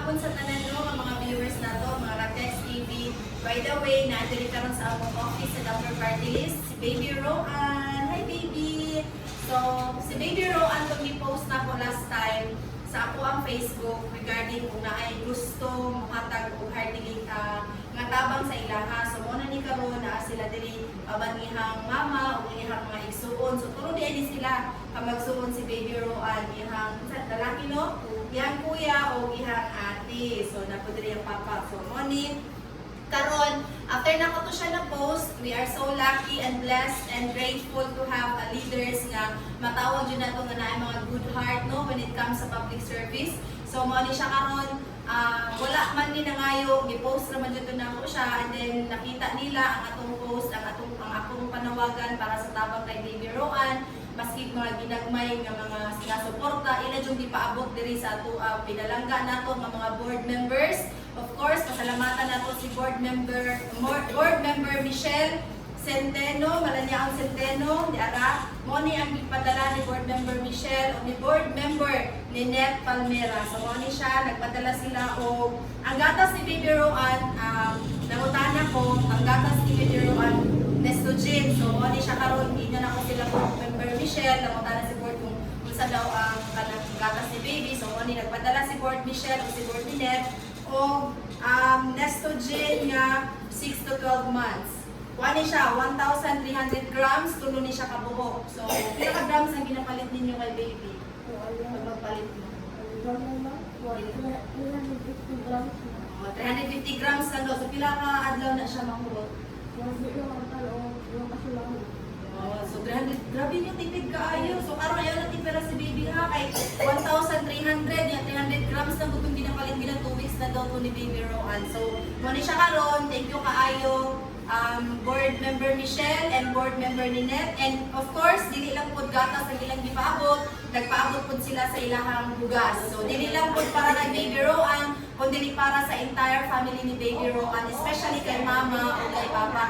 hapon sa tanan no, ang mga viewers nato, mga Ratex TV. By the way, naandito karon sa among office sa Dr. Party List, si Baby Roan. Hi baby! So, si Baby Roan itong i-post na ko last time sa ako ang Facebook regarding kung na ay gusto makatag o hardly nga tabang sa ilaha. So, muna ni karon na sila dili abanihang mama o ihang mga igsuon. So, turo di sila magsuon si Baby Roan, ihang lalaki no? Ihang kuya o ihang ate. So, napudiri ang papa. So, morning. Karon, after na ko to siya na post, we are so lucky and blessed and grateful to have leaders nga matawag yun na ito nga na mga good heart no when it comes sa public service. So, mo ni siya karon, wala man ni nangayo, i-post naman dito na ako siya and then nakita nila ang atong post, ang akong panawagan para sa tabang kay Baby Roan. Maski mga ginagmay nga mga sinasuporta, ila yung di paabot diri sa ato pinalangga nato nga mga board members. Of course, pasalamatan nato si board member Michelle Centeno, Malanyang Centeno, di ara mo ni ang gipadala ni board member Michelle o ni board member Lynette Palmera. So mo ni siya nagpadala sila og ang gatas ni Baby Roan, nangutana ko ang gatas ni Baby Roan Nestogen. So mo ni siya karon ginan ako sila board member Michelle, nangutana si board kung unsa daw ang kanang gatas ni Baby. So mo ni nagpadala si board Michelle o si board Lynette o Nestogen nga 6 to 12 months. Kuha siya, 1,300 grams, tulo ni siya kabuhok. So, pila ka grams ang ginapalit ninyo kay Baby? Pag magpalit mo? 350 grams. 350 grams lang daw. So, pila ka adlaw na siya makurot? So, 300. Grabe niyo, tipid kaayo. So, karon ayaw na tipira si Baby ha. Kay 1,300, yan, 300 grams lang itong ginapalit nila. 2 weeks na daw to ni Baby Roan. So, muna siya karon. Thank you kaayo. Board member Michelle and board member Ninette, and of course dili lang pod gatas ang ilang gipaabot, nagpaabot pod sila sa ilahang bugas. So dili lang pod para kay Baby Roan, kundi para sa entire family ni Baby Roan, especially kay mama o kay papa.